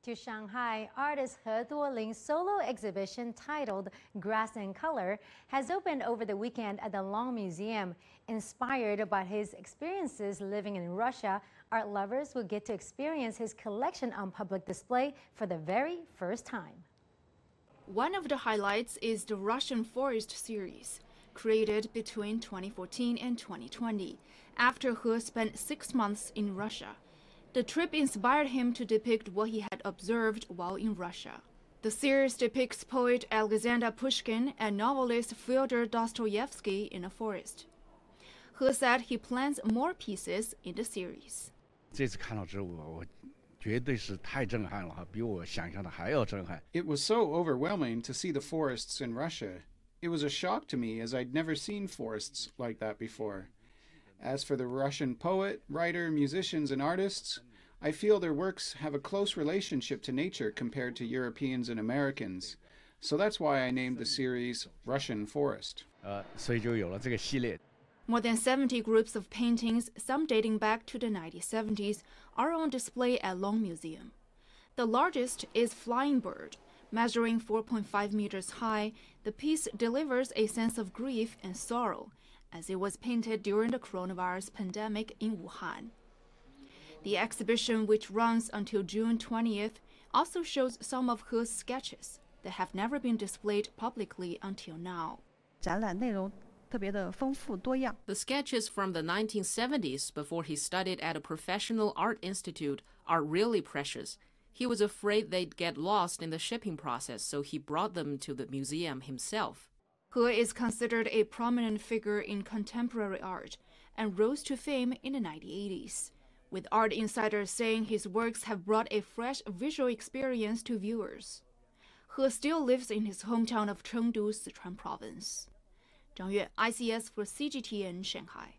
to Shanghai, artist He Duoling's solo exhibition titled Grass and Color has opened over the weekend at the Long Museum. Inspired by his experiences living in Russia, art lovers will get to experience his collection on public display for the very first time. One of the highlights is the Russian Forest series, created between 2014 and 2020, after He spent 6 months in Russia. The trip inspired him to depict what he had observed while in Russia. The series depicts poet Alexander Pushkin and novelist Fyodor Dostoevsky in a forest. He said he plans more pieces in the series. 这次看到之后，我绝对是太震撼了哈，比我想象的还要震撼。 It was so overwhelming to see the forests in Russia. It was a shock to me as I'd never seen forests like that before. As for the Russian poet, writer, musicians, and artists, I feel their works have a close relationship to nature compared to Europeans and Americans. So that's why I named the series Russian Forest. 所以就有了这个系列。 More than 70 groups of paintings, some dating back to the 1970s, are on display at Long Museum. The largest is Flying Bird. Measuring 4.5 meters high, the piece delivers a sense of grief and sorrow, as it was painted during the coronavirus pandemic in Wuhan. The exhibition, which runs until June 20th, also shows some of He's sketches that have never been displayed publicly until now. 展览内容特别的丰富多样。 The sketches from the 1970s, before he studied at a professional art institute, are really precious. He was afraid they'd get lost in the shipping process, so he brought them to the museum himself. He is considered a prominent figure in contemporary art and rose to fame in the 1980s, with art insiders saying his works have brought a fresh visual experience to viewers. He still lives in his hometown of Chengdu, Sichuan province. Zhang Yue, ICS for CGTN, Shanghai.